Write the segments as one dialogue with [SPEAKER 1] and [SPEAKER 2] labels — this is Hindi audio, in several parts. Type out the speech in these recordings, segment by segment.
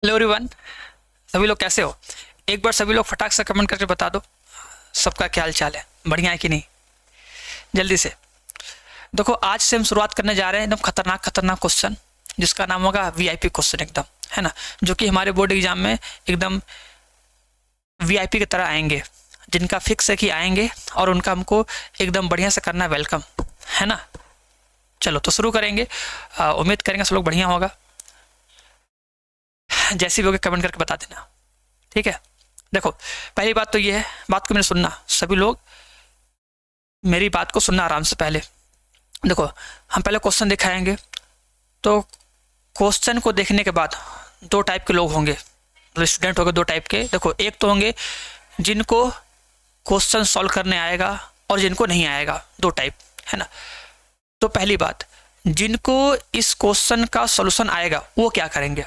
[SPEAKER 1] Hello everyone. सभी लोग कैसे हो? एक बार सभी लोग फटाक से कमेंट करके बता दो सबका क्या हाल चाल है, बढ़िया है कि नहीं। जल्दी से देखो, आज से हम शुरुआत करने जा रहे हैं एकदम खतरनाक खतरनाक क्वेश्चन, जिसका नाम होगा वीआईपी क्वेश्चन एकदम, है ना। जो कि हमारे बोर्ड एग्जाम में एकदम वीआईपी की तरह आएंगे, जिनका फिक्स है कि आएंगे और उनका हमको एकदम बढ़िया से करना है वेलकम, है ना। चलो तो शुरू करेंगे। उम्मीद करेंगे सब लोग बढ़िया होगा। जैसे भी होगा कमेंट करके बता देना, ठीक है। देखो, पहली बात तो ये है, बात को मेरे सुनना, सभी लोग मेरी बात को सुनना आराम से। पहले देखो, हम पहले क्वेश्चन दिखाएंगे, तो क्वेश्चन को देखने के बाद दो टाइप के लोग होंगे, मतलब स्टूडेंट होंगे दो टाइप के। देखो, एक तो होंगे जिनको क्वेश्चन सॉल्व करने आएगा और जिनको नहीं आएगा, दो टाइप, है ना। तो पहली बात, जिनको इस क्वेश्चन का सॉल्यूशन आएगा वो क्या करेंगे,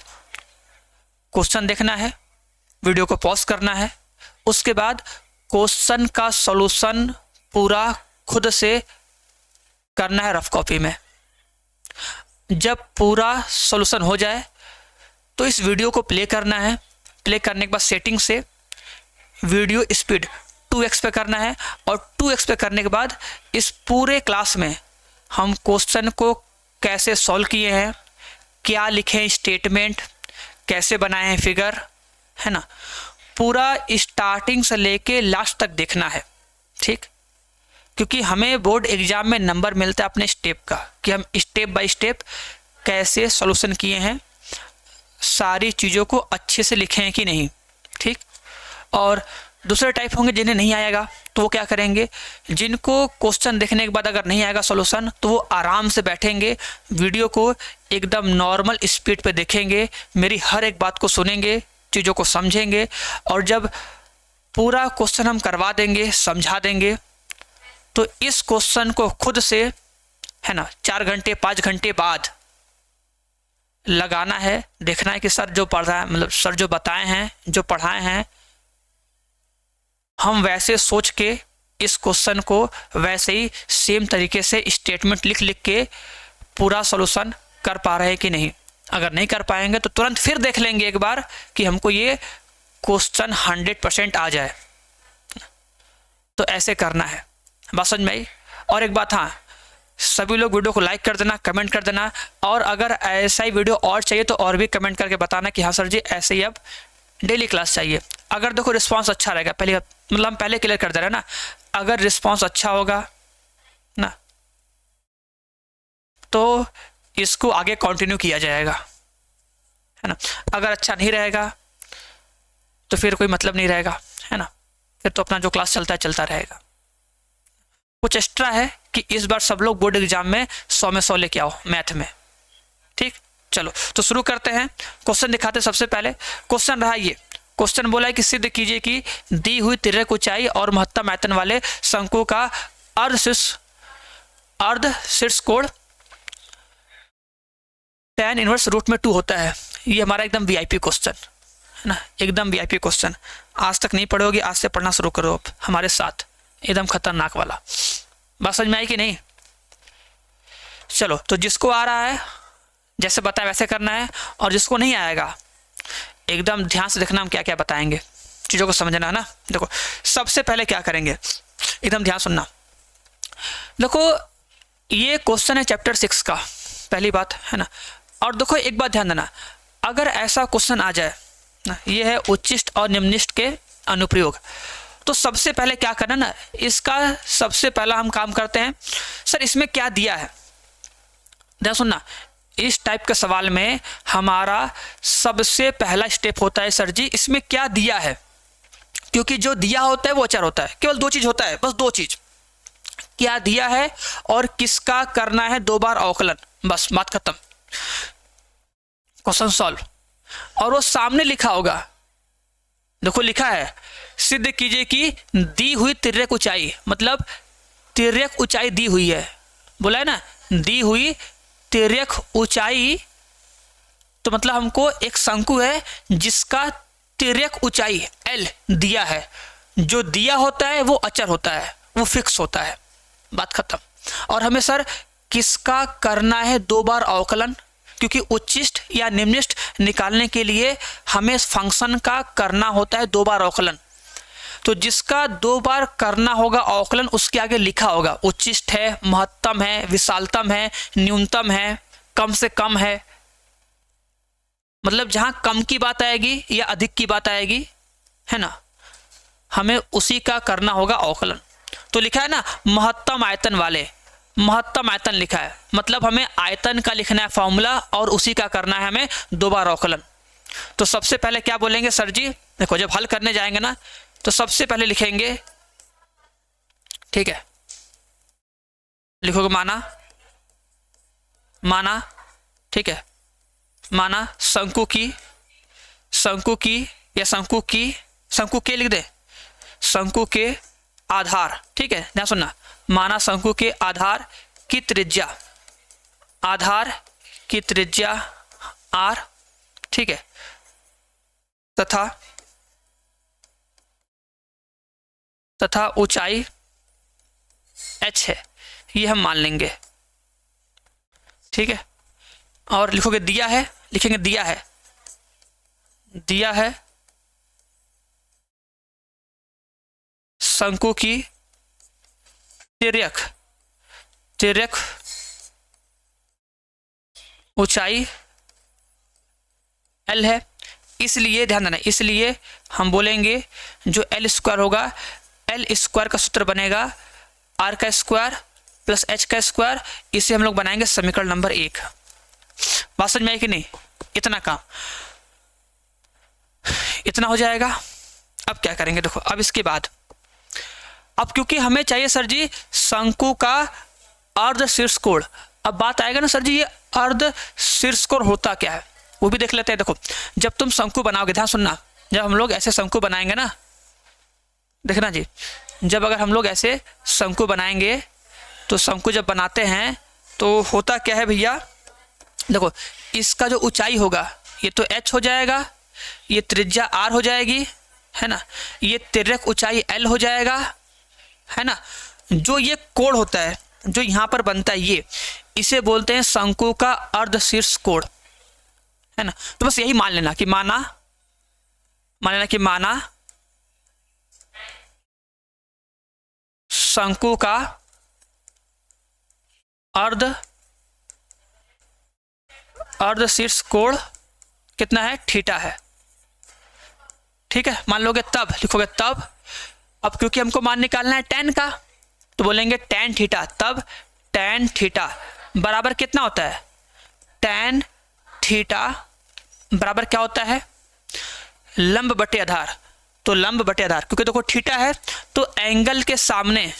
[SPEAKER 1] क्वेश्चन देखना है, वीडियो को पॉज करना है, उसके बाद क्वेश्चन का सॉल्यूशन पूरा खुद से करना है रफ कॉपी में। जब पूरा सॉल्यूशन हो जाए तो इस वीडियो को प्ले करना है। प्ले करने के बाद सेटिंग से वीडियो स्पीड 2x पे करना है, और 2x पे करने के बाद इस पूरे क्लास में हम क्वेश्चन को कैसे सॉल्व किए हैं, क्या लिखे हैं स्टेटमेंट, कैसे बनाए हैं फिगर, है ना, पूरा स्टार्टिंग से लेके लास्ट तक देखना है, ठीक। क्योंकि हमें बोर्ड एग्जाम में नंबर मिलता है अपने स्टेप का, कि हम स्टेप बाय स्टेप कैसे सॉल्यूशन किए हैं, सारी चीज़ों को अच्छे से लिखे हैं कि नहीं, ठीक। और दूसरे टाइप होंगे जिन्हें नहीं आएगा, तो वो क्या करेंगे, जिनको क्वेश्चन देखने के बाद अगर नहीं आएगा सॉल्यूशन, तो वो आराम से बैठेंगे, वीडियो को एकदम नॉर्मल स्पीड पे देखेंगे, मेरी हर एक बात को सुनेंगे, चीज़ों को समझेंगे, और जब पूरा क्वेश्चन हम करवा देंगे, समझा देंगे, तो इस क्वेश्चन को खुद से, है ना, 4 घंटे 5 घंटे बाद लगाना है, देखना है कि सर जो पढ़ रहा है, मतलब सर जो बताए हैं, जो पढ़ाए हैं, हम वैसे सोच के इस क्वेश्चन को वैसे ही सेम तरीके से स्टेटमेंट लिख लिख के पूरा सॉल्यूशन कर पा रहे हैं कि नहीं। अगर नहीं कर पाएंगे तो तुरंत फिर देख लेंगे एक बार कि हमको ये क्वेश्चन 100% आ जाए। तो ऐसे करना है, बात समझ में आई। और एक बात, हाँ, सभी लोग वीडियो को लाइक कर देना, कमेंट कर देना, और अगर ऐसा ही वीडियो और चाहिए तो और भी कमेंट करके बताना कि हाँ सर जी ऐसे ही अब डेली क्लास चाहिए। अगर देखो रिस्पांस अच्छा रहेगा, पहले मतलब हम पहले क्लियर कर दे रहे हैं ना, अगर रिस्पांस अच्छा होगा ना तो इसको आगे कंटिन्यू किया जाएगा, है ना। अगर अच्छा नहीं रहेगा तो फिर कोई मतलब नहीं रहेगा, है ना, फिर तो अपना जो क्लास चलता है चलता रहेगा। कुछ एक्स्ट्रा है कि इस बार सब लोग बोर्ड एग्जाम में 100 में 100 लेके आओ मैथ में, ठीक। चलो तो शुरू करते हैं, क्वेश्चन दिखाते हैं। सबसे पहले क्वेश्चन रहा ये, क्वेश्चन बोला है कि सिद्ध कीजिए कि दी हुई तिर्यक ऊंचाई और महत्तम आयतन वाले शंकु का अर्ध शीर्ष कोण tan इनवर्स √2 होता है। ये हमारा एकदम वीआईपी क्वेश्चन है ना, एकदम वीआईपी क्वेश्चन। आज तक नहीं पढ़ोगे, आज से पढ़ना शुरू करो अब हमारे साथ, एकदम खतरनाक वाला। बात समझ में आई कि नहीं? चलो तो जिसको आ रहा है जैसे बताया वैसे करना है, और जिसको नहीं आएगा एकदम ध्यान से देखना हम क्या क्या बताएंगे, चीज़ों को समझना है ना। देखो सबसे पहले क्या करेंगे, एकदम ध्यान सुनना। देखो ये क्वेश्चन है चैप्टर 6 का, पहली बात, है ना। और देखो एक बात ध्यान देना, अगर ऐसा क्वेश्चन आ जाए ना, ये है उच्चिष्ट और निम्निष्ट के अनुप्रयोग, तो सबसे पहले क्या करना ना, इसका सबसे पहला हम काम करते हैं, सर इसमें क्या दिया है। ध्यान सुनना, इस टाइप के सवाल में हमारा सबसे पहला स्टेप होता है, सर जी इसमें क्या दिया है। क्योंकि जो दिया होता है वो अचर होता है, केवल 2 चीज होता है, बस 2 चीज, क्या दिया है और किसका करना है 2 बार अवकलन, बस बात खत्म, क्वेश्चन सॉल्व। और वो सामने लिखा होगा, देखो लिखा है सिद्ध कीजिए कि दी हुई तिर्यक ऊंचाई, मतलब तिर्यक ऊंचाई दी हुई है, बोला है ना, दी हुई तिर्यक ऊंचाई, तो मतलब हमको एक शंकु है जिसका तिर्यक ऊंचाई L दिया है। जो दिया होता है वो अचर होता है, वो फिक्स होता है, बात खत्म। और हमें सर किसका करना है 2 बार अवकलन, क्योंकि उच्चिष्ट या निम्निष्ट निकालने के लिए हमें फंक्शन का करना होता है 2 बार अवकलन। तो जिसका 2 बार करना होगा अवकलन उसके आगे लिखा होगा उच्चिष्ट है, महत्तम है, विशालतम है, न्यूनतम है, कम से कम है। मतलब जहां कम की बात आएगी या अधिक की बात आएगी, है ना, हमें उसी का करना होगा अवकलन। तो लिखा है ना महत्तम आयतन वाले, महत्तम आयतन लिखा है, मतलब हमें आयतन का लिखना है फॉर्मूला और उसी का करना है हमें 2 बार अवकलन। तो सबसे पहले क्या बोलेंगे सर जी, देखो जब हल करने जाएंगे ना तो सबसे पहले लिखेंगे, ठीक है, लिखोगे माना, माना, ठीक है, माना शंकु की या शंकु के लिख दे, शंकु के आधार, ठीक है, ध्यान सुनना, माना शंकु के आधार की त्रिज्या r, ठीक है, तथा ऊंचाई h है, ये हम मान लेंगे, ठीक है। और लिखोगे दिया है, लिखेंगे दिया है शंकु की तिर्यक ऊंचाई L है, इसलिए ध्यान देना, इसलिए हम बोलेंगे जो L स्क्वायर होगा, L स्क्वायर का सूत्र बनेगा R का स्क्वायर प्लस H का स्क्वायर, इसे हम लोग बनाएंगे समीकरण नंबर 1। बात समझ में आई कि नहीं? इतना काम, इतना हो जाएगा। अब क्या करेंगे, देखो अब इसके बाद, अब क्योंकि हमें चाहिए सर जी शंकु का अर्ध शीर्ष कोण, अब बात आएगा ना सर जी ये अर्ध शीर्ष कोण होता क्या है वो भी देख लेते हैं। देखो जब तुम शंकु बनाओगे, ध्यान सुनना, जब हम लोग ऐसे शंकु बनाएंगे ना, देखना जी, जब अगर हम लोग ऐसे शंकु बनाएंगे तो शंकु जब बनाते हैं तो होता क्या है भैया, देखो इसका जो ऊंचाई होगा ये तो h हो जाएगा, ये त्रिज्या r हो जाएगी, है ना, ये तिर्यक ऊंचाई l हो जाएगा, है ना। जो ये कोण होता है जो यहाँ पर बनता है ये, इसे बोलते हैं शंकु का अर्ध शीर्ष कोण, है ना। तो बस यही मान लेना कि माना शंकु का अर्ध शीर्ष कोण कितना है, थीटा है, ठीक है, मान लोगे तब लिखोगे तब। अब क्योंकि हमको मान निकालना है tan का, तो बोलेंगे tan थीटा, तब tan थीटा बराबर कितना होता है, tan थीटा बराबर क्या होता है, लंब बटे आधार। तो लंब बटे आधार, क्योंकि देखो थीटा है तो एंगल के सामने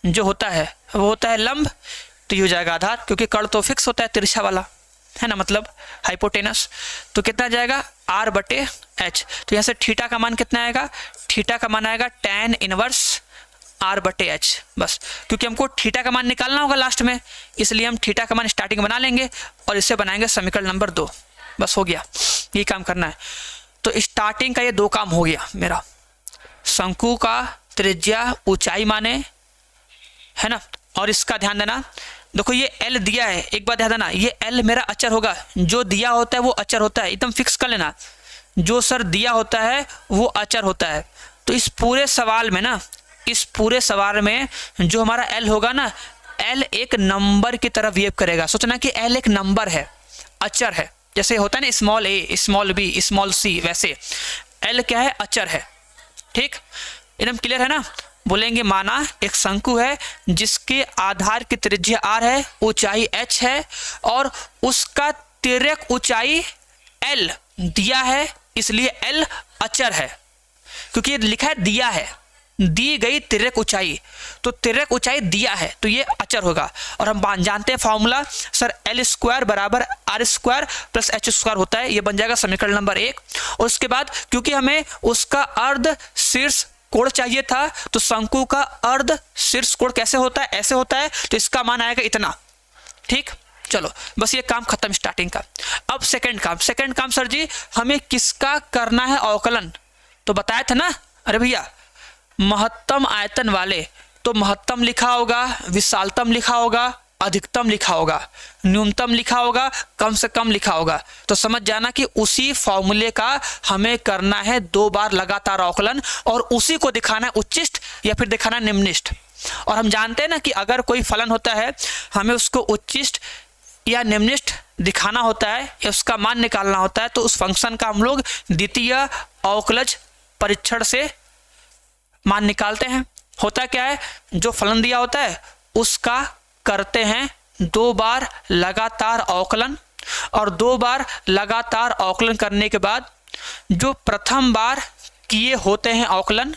[SPEAKER 1] जो होता है वो होता है लंब, तो ये हो जाएगा आधार, क्योंकि कर्ण तो फिक्स होता है तिरछा वाला, है ना, मतलब हाइपोटेनस। तो कितना जाएगा r बटे h, तो यहाँ से थीटा का मान कितना आएगा, थीटा का मान आएगा tan इनवर्स r बटे h, बस क्योंकि हमको थीटा का मान निकालना होगा लास्ट में, इसलिए हम थीटा का मान स्टार्टिंग बना लेंगे और इससे बनाएंगे समीकरण नंबर 2, बस हो गया, ये काम करना है। तो स्टार्टिंग का ये 2 काम हो गया मेरा, शंकु का त्रिज्या ऊंचाई माने, है ना, और इसका ध्यान देना, देखो ये L दिया है, एक बात ध्यान देना, ये L मेरा अचर होगा, जो दिया होता है वो अचर होता है, एकदम फिक्स कर लेना, जो सर दिया होता है वो अचर होता है। तो इस पूरे सवाल में ना, इस पूरे सवाल में जो हमारा L होगा ना, L एक नंबर की तरह बिहेव करेगा, सोचना कि L एक नंबर है, अचर है, जैसे होता है ना small a, small b, small c, वैसे L क्या है, अचर है, ठीक, एकदम क्लियर है ना। बोलेंगे माना एक शंकु है जिसके आधार की त्रिज्या r है, ऊंचाई h है और उसका तिर्यक ऊंचाई l दिया है, इसलिए l अचर है, क्योंकि लिखा है दिया है, दी गई तिर्यक ऊंचाई, तो तिर्यक ऊंचाई दिया है तो ये अचर होगा। और हम जानते हैं फॉर्मूला सर L स्क्वायर बराबर R square plus H square होता है, ये बन जाएगा समीकरण नंबर 1। और उसके बाद क्योंकि हमें उसका अर्ध शीर्ष कोण चाहिए था, तो शंकु का अर्ध शीर्ष कोण कैसे होता है, ऐसे होता है, तो इसका मान आएगा इतना, ठीक। चलो बस ये काम खत्म स्टार्टिंग का। अब सेकंड काम सर जी हमें किसका करना है अवकलन, तो बताया था ना, अरे भैया महत्तम आयतन वाले, तो महत्तम लिखा होगा, विशालतम लिखा होगा अधिकतम लिखा होगा, न्यूनतम लिखा होगा, कम से कम लिखा होगा। तो समझ जाना कि उसी फॉर्मूले का हमें करना है 2 बार लगातार अवकलन, और उसी को दिखाना है उच्चिष्ट या फिर दिखाना है निम्निष्ठ। और हम जानते हैं ना कि अगर कोई फलन होता है, हमें उसको उच्चिष्ट या निम्निष्ठ दिखाना होता है या उसका मान निकालना होता है, तो उस फंक्शन का हम लोग द्वितीय अवकलज परीक्षण से मान निकालते हैं। होता क्या है, जो फलन दिया होता है उसका करते हैं 2 बार लगातार अवकलन, और 2 बार लगातार अवकलन करने के बाद जो प्रथम बार किए होते हैं अवकलन,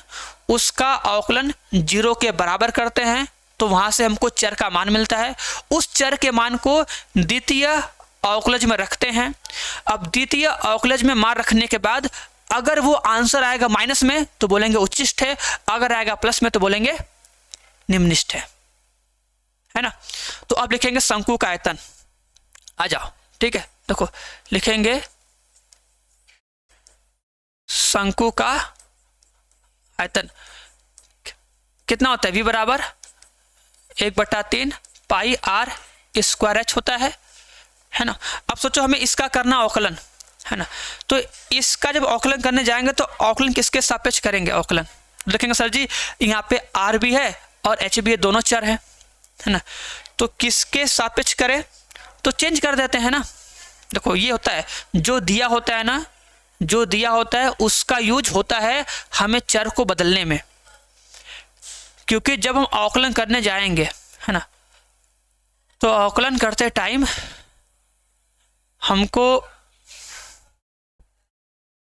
[SPEAKER 1] उसका अवकलन 0 के बराबर करते हैं, तो वहां से हमको चर का मान मिलता है। उस चर के मान को द्वितीय अवकलज में रखते हैं। अब द्वितीय अवकलज में मान रखने के बाद अगर वो आंसर आएगा माइनस में तो बोलेंगे उच्चिष्ट है, अगर आएगा प्लस में तो बोलेंगे निम्निष्ठ है ना। तो अब लिखेंगे शंकु का आयतन। आ जाओ, ठीक है, देखो लिखेंगे शंकु का आयतन कितना होता है, v बराबर 1/3 पाई r स्क्वायर h होता है ना। अब सोचो हमें इसका करना अवकलन, है ना। तो इसका जब अवकलन करने जाएंगे तो अवकलन किसके सापेक्ष करेंगे अवकलन, देखेंगे सर जी यहाँ पे r भी है और h भी है, दोनों चर है ना। तो किसके सापेक्ष करें, तो चेंज कर देते हैं ना। देखो ये होता है जो दिया होता है ना, जो दिया होता है उसका यूज होता है हमें चर को बदलने में, क्योंकि जब हम अवकलन करने जाएंगे, है ना, तो अवकलन करते टाइम हमको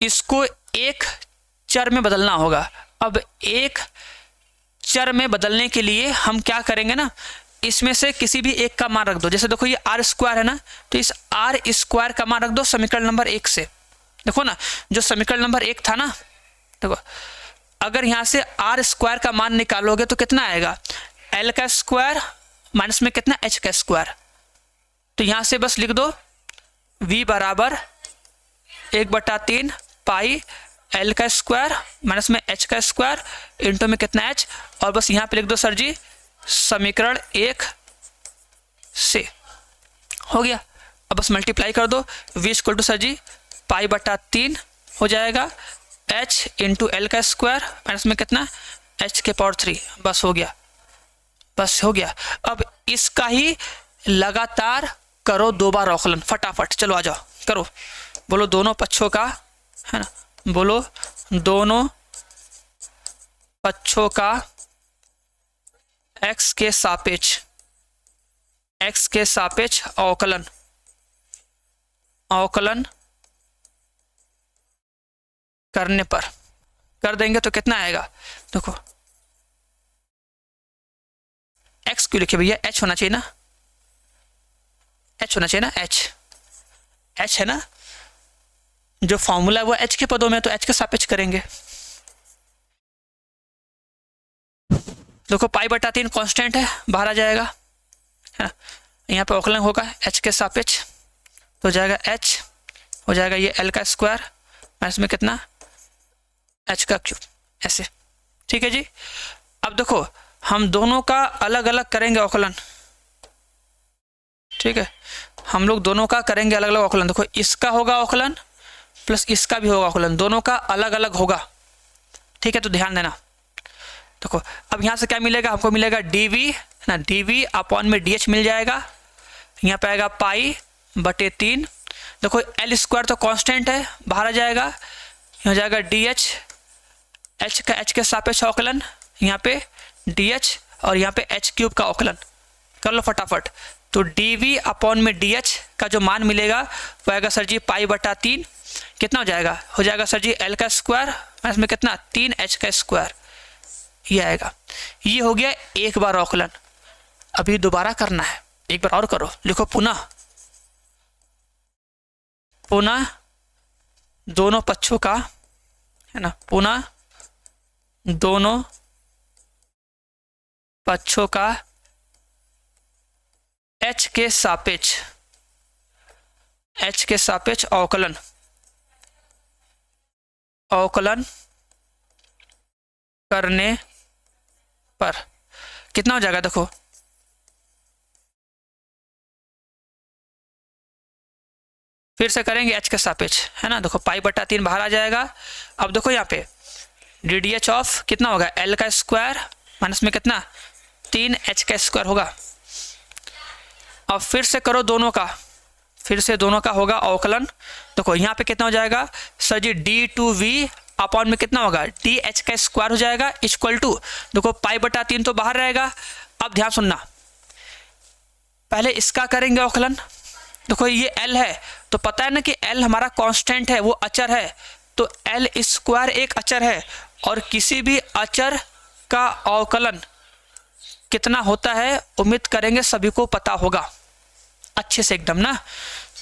[SPEAKER 1] इसको एक चर में बदलना होगा। अब एक चर में बदलने के लिए हम क्या करेंगे ना, इसमें से किसी भी एक का मान रख दो। जैसे देखो ये r स्क्वायर है ना, तो इस r स्क्वायर का मान रख दो समीकरण नंबर 1 से। देखो ना, जो समीकरण नंबर 1 था ना, देखो अगर यहाँ से r स्क्वायर का मान निकालोगे तो कितना आएगा, l का स्क्वायर माइनस में कितना h का स्क्वायर। तो यहाँ से बस लिख दो v बराबर 1/3 पाई l का स्क्वायर माइनस में h का स्क्वायर इंटू में कितना h, और बस यहाँ पे लिख दो सर जी समीकरण 1 से। हो गया। अब बस मल्टीप्लाई कर दो, v इक्वल टू सर जी पाई/3 हो जाएगा h इंटू एल का स्क्वायर माइनस में कितना h के पावर 3। बस हो गया, बस हो गया। अब इसका ही लगातार करो 2 बार अवकलन फटाफट। चलो आ जाओ करो, बोलो दोनों पक्षों का, है ना, बोलो दोनों पक्षों का x के सापेक्ष अवकलन करने पर कर देंगे तो कितना आएगा। देखो x क्यों लिखे भैया, h होना चाहिए ना, h होना चाहिए ना, h है ना, जो फॉर्मूला है वो h के पदों में, तो h के सापेक्ष करेंगे। देखो पाई/3 कांस्टेंट है, बाहर आ जाएगा, है ना। यहाँ पे अवकलन होगा h के सापेक्ष, तो हो जाएगा h, हो जाएगा ये l का स्क्वायर माइनस में कितना h का क्यूब, ऐसे। ठीक है जी। अब देखो हम दोनों का अलग अलग करेंगे अवकलन, ठीक है, हम लोग दोनों का करेंगे अलग अलग अवकलन। देखो इसका होगा अवकलन प्लस इसका भी होगा अवकलन, दोनों का अलग अलग होगा, ठीक है। तो ध्यान देना। देखो अब यहाँ से क्या मिलेगा, हमको मिलेगा dv ना, dv अपॉन में dh मिल जाएगा, यहाँ पे आएगा पाई/3। देखो l स्क्वायर तो कांस्टेंट है, बाहर आ जाएगा, यहाँ जाएगा dh, h के सापेक्ष अवकलन, यहाँ पे dh और यहाँ पे h क्यूब का अवकलन कर लो फटाफट। तो dv अपॉन में dh का जो मान मिलेगा वो आएगा सर जी पाई/3, कितना हो जाएगा सर जी l का स्क्वायर माइनस में कितना 3h का स्क्वायर, ये आएगा। ये हो गया एक बार अवकलन। अभी दोबारा करना है, एक बार और करो, लिखो पुनः दोनों पक्षों का, है ना, पुनः दोनों पक्षों का h के सापेक्ष अवकलन करने पर कितना हो जाएगा। देखो फिर से करेंगे एच के सापेक्ष, है ना। देखो पाई बटा 3 बाहर आ जाएगा। अब देखो यहाँ पे डी डी एच ऑफ कितना होगा, एल का स्क्वायर माइनस में कितना 3 एच का स्क्वायर होगा। अब फिर से करो दोनों का, फिर से दोनों का होगा अवकलन। देखो यहाँ पे कितना हो जाएगा sir ji, D two V upon में कितना होगा डी एच का स्क्वायर हो जाएगा इक्वल टू, देखो पाई बटा 3 तो बाहर रहेगा। अब ध्यान सुनना, पहले इसका करेंगे अवकलन। देखो ये एल है तो पता है ना कि एल हमारा कांस्टेंट है, वो अचर है, तो एल स्क्वायर एक अचर है और किसी भी अचर का अवकलन कितना होता है उम्मीद करेंगे सभी को पता होगा अच्छे से एकदम ना।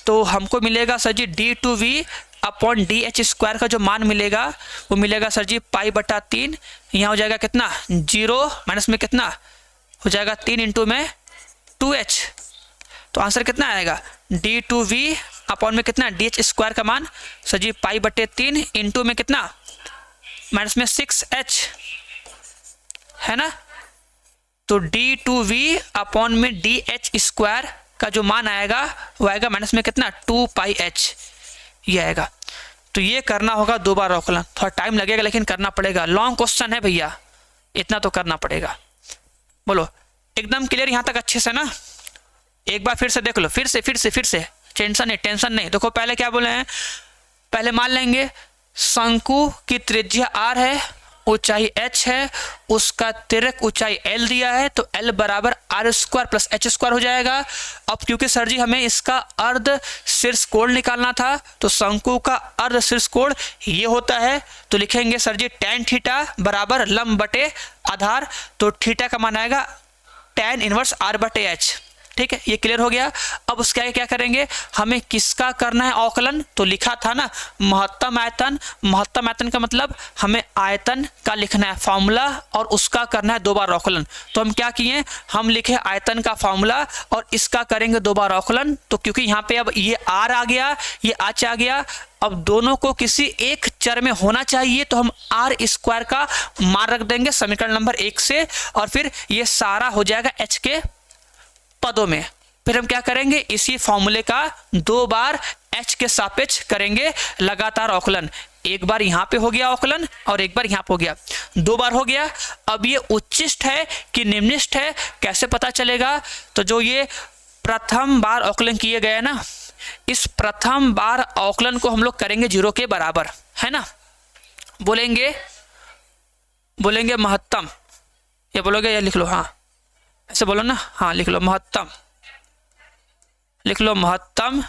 [SPEAKER 1] तो हमको मिलेगा sir ji D two V upon D H square का जो मान मिलेगा वो मिलेगा सर जी पाई बटा 3, यहाँ हो जाएगा कितना 0 माइनस में कितना हो जाएगा 3 इंटू में 2h, तो आंसर कितना आएगा डी टू वी अपॉन में कितना डी एच स्क्वायर का मान सर जी पाई बटे 3 इंटू में कितना माइनस में 6h, है ना। तो डी टू वी अपॉन में डी एच स्क्वायर का जो मान आएगा वो आएगा माइनस में कितना 2 पाई एच, ये आएगा। तो ये करना होगा 2 बार अवकलन, थोड़ा टाइम लगेगा लेकिन करना पड़ेगा, लॉन्ग क्वेश्चन है भैया, इतना तो करना पड़ेगा। बोलो एकदम क्लियर यहाँ तक अच्छे से ना। एक बार फिर से देख लो, फिर से टेंशन नहीं। देखो पहले क्या बोले हैं, पहले मान लेंगे शंकु की त्रिज्या r है, ऊंचाई h है, उसका तिर्यक ऊंचाई l दिया है, तो l बराबर r square plus h square हो जाएगा। अब क्योंकि सर जी हमें इसका अर्ध शीर्ष कोण निकालना था, तो शंकु का अर्ध शीर्ष कोण ये होता है, तो लिखेंगे सर जी tan थीटा बराबर लंब बटे आधार, तो थीटा का मान आएगा tan इनवर्स r बटे h। ठीक है, ये क्लियर हो गया। अब उसके आगे क्या करेंगे, हमें किसका करना है अवकलन, तो लिखा था ना महत्तम आयतन। महत्तम आयतन का मतलब हमें आयतन का लिखना है फॉर्मूला और उसका करना है 2 बार अवकलन। तो हम क्या किए, हम लिखे आयतन का फॉर्मूला और इसका करेंगे 2 बार अवकलन। तो क्योंकि यहाँ पे अब ये आर आ गया, ये आच आ गया, अब दोनों को किसी एक चर में होना चाहिए, तो हम आर स्क्वायर का मान रख देंगे समीकरण नंबर 1 से, और फिर ये सारा हो जाएगा एच के पदों में। फिर हम क्या करेंगे, इसी फॉर्मूले का 2 बार h के सापेक्ष करेंगे लगातार अवकलन। एक बार यहाँ पे हो गया अवकलन और एक बार यहाँ पे हो गया, 2 बार हो गया। अब ये उच्चिष्ट है कि निम्निष्ठ है कैसे पता चलेगा, तो जो ये प्रथम बार अवकलन किए गए ना, इस प्रथम बार अवकलन को हम लोग करेंगे 0 के बराबर, है ना। बोलेंगे महत्तम, ये बोलोगे या लिख लो, हाँ ऐसे बोलो ना, हाँ लिख लो महत्तम, लिख लो महत्तम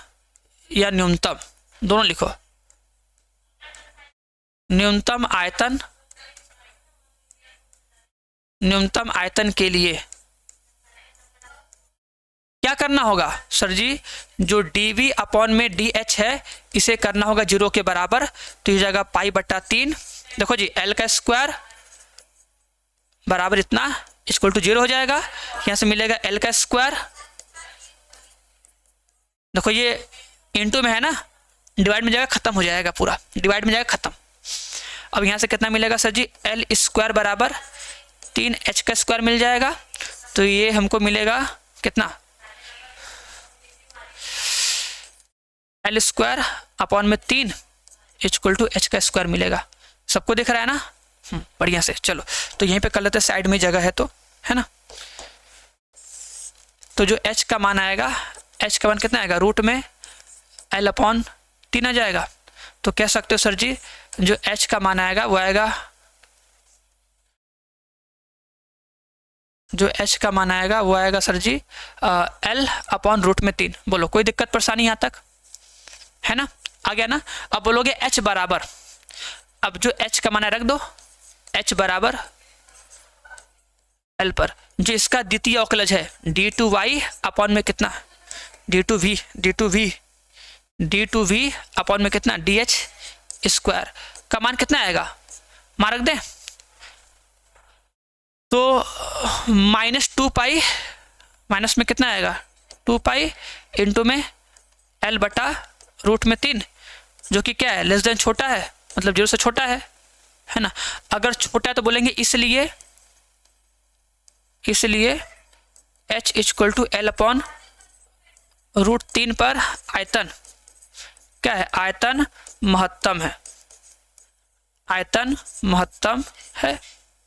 [SPEAKER 1] या न्यूनतम, दोनों लिखो। न्यूनतम आयतन के लिए क्या करना होगा सर जी, जो dv अपॉन में dh है इसे करना होगा 0 के बराबर, तो ये जाएगा पाई बटा 3। देखो जी l का स्क्वायर बराबर इतना इक्वल टू 0 हो जाएगा, यहाँ से मिलेगा l का स्क्वायर, देखो ये इनटू में है ना, डिवाइड में जाएगा खत्म हो जाएगा, पूरा डिवाइड में जाएगा खत्म। अब यहाँ से कितना मिलेगा सर जी, l स्क्वायर बराबर 3h का स्क्वायर मिल जाएगा, तो ये हमको मिलेगा कितना l स्क्वायर अपॉन में 3 इक्वल टू h का स्क्वायर मिलेगा। सबको दिख रहा है ना, बढ़िया से। चलो तो यहीं पे कर लेते, साइड में जगह है तो, है ना। तो जो h का मान आएगा, h का मान कितना आएगा, रूट में l अपॉन 3 आ जाएगा। तो कह सकते हो सर जी जो h का मान आएगा वो आएगा, जो h का मान आएगा वो आएगा सर जी l अपॉन रूट में 3। बोलो कोई दिक्कत परेशानी यहाँ तक है ना, आ गया ना। अब बोलोगे h बराबर, अब जो h का मान रख दो, h बराबर l पर जो इसका द्वितीय अवकलज है d2y अपॉन में कितना d2v अपॉन में कितना dh स्क्वायर का मान कितना आएगा, मान रख दे, तो -2 पाई माइनस में कितना आएगा 2 पाई इंटू में l बटा रूट में 3, जो कि क्या है लेस देन छोटा है, मतलब 0 से छोटा है ना। अगर छोटा है तो बोलेंगे इसलिए h equal to l upon root 3 पर आयतन क्या है, आयतन महत्तम है, आयतन महत्तम है।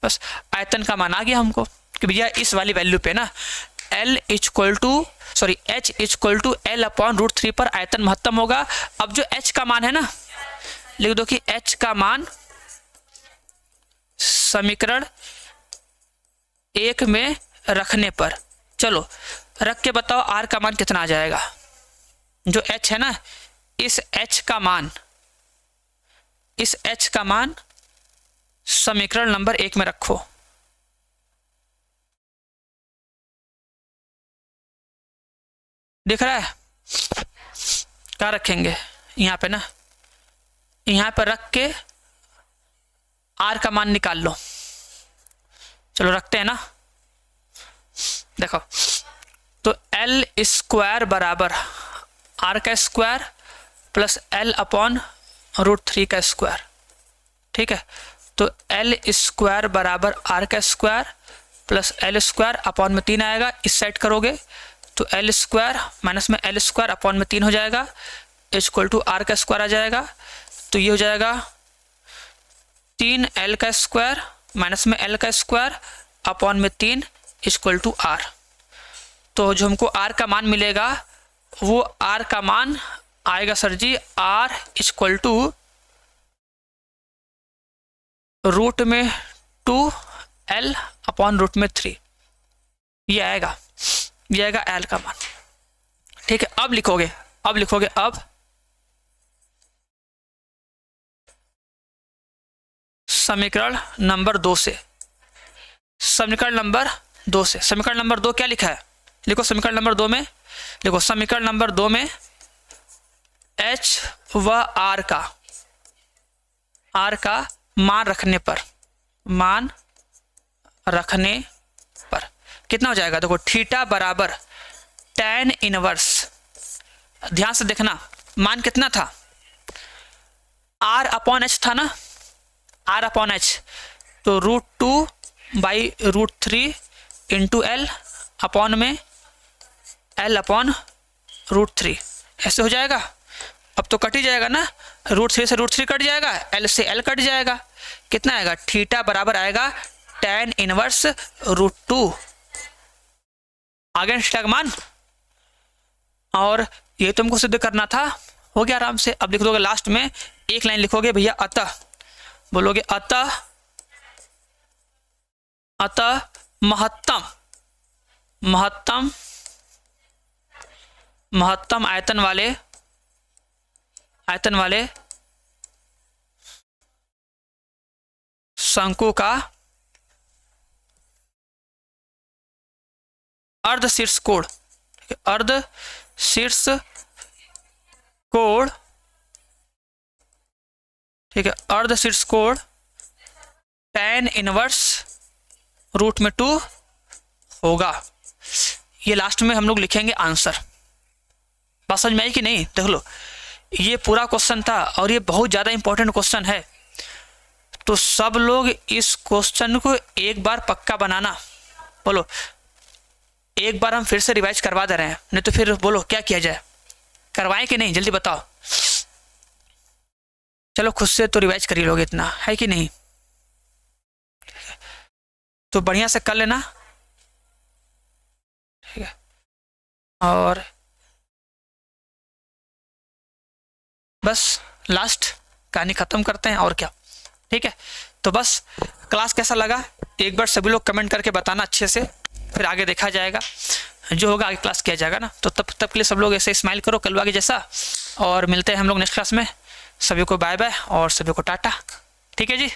[SPEAKER 1] बस आयतन का मान आ गया हमको कि भैया इस वाली वैल्यू पे ना H इक्वल टू L/√3 पर आयतन महत्तम होगा। अब जो H का मान है ना, लिख दो कि H का मान समीकरण 1 में रखने पर, चलो रख के बताओ R का मान कितना आ जाएगा। जो H है ना, इस H का मान समीकरण नंबर 1 में रखो। दिख रहा है? क्या रखेंगे यहाँ पे ना, यहाँ पर रख के R का मान निकाल लो। चलो रखते हैं ना। देखो तो L² बराबर R का स्क्वायर प्लस L/√3 का स्क्वायर। ठीक है, तो L² बराबर R का स्क्वायर प्लस L²/3 आएगा। इस साइड करोगे तो L² माइनस में L²/3 हो जाएगा, इक्वल टू R का स्क्वायर आ जाएगा। तो ये हो जाएगा 3L का स्क्वायर माइनस में L का स्क्वायर/3 इक्वल टू R। तो जो हमको R का मान मिलेगा वो R का मान आएगा sir ji R equal to √2L/√3। ये आएगा L का मान। ठीक है, अब लिखोगे अब समीकरण नंबर 2 से, समीकरण नंबर 2 क्या लिखा है, लिखो समीकरण नंबर 2 में, लिखो समीकरण नंबर 2 में H व R का मान रखने पर कितना हो जाएगा। देखो थीटा बराबर tan इनवर्स, ध्यान से देखना मान कितना था, R/H था ना, R/H, तो √2/√3 इंटू L अपॉन में L/√3 ऐसे हो जाएगा। अब तो कट ही जाएगा ना, √3 से √3 कट जाएगा, L से L कट जाएगा, कितना आएगा, थीटा बराबर आएगा tan इनवर्स √2 आगे थीटा का मान। और ये तुमको सिद्ध करना था, हो गया आराम से। अब लिख दोगे लास्ट में एक लाइन लिखोगे भैया अतः, बोलोगे अतः महत्तम आयतन वाले शंकु का अर्ध शीर्ष कोण, ठीक है, अर्ध शीर्ष कोण tan इनवर्स √2 होगा। ये लास्ट में हम लोग लिखेंगे आंसर। बात समझ में आई कि नहीं? देख लो ये पूरा क्वेश्चन था और ये बहुत ज़्यादा इंपॉर्टेंट क्वेश्चन है, तो सब लोग इस क्वेश्चन को एक बार पक्का बनाना। बोलो एक बार हम फिर से रिवाइज करवा दे रहे हैं, नहीं तो फिर बोलो क्या किया जाए, करवाएं कि नहीं, जल्दी बताओ। चलो खुद से तो रिवाइज कर ही लोगे, इतना है कि नहीं? तो बढ़िया से कर लेना, ठीक है। और बस लास्ट कहानी खत्म करते हैं और क्या, ठीक है। तो बस क्लास कैसा लगा एक बार सभी लोग कमेंट करके बताना अच्छे से, फिर आगे देखा जाएगा, जो होगा आगे क्लास किया जाएगा ना। तो तब के लिए सब लोग ऐसे स्माइल करो कलवा के जैसा, और मिलते हैं हम लोग नेक्स्ट क्लास में। सभी को बाय बाय और सभी को टाटा, ठीक है जी।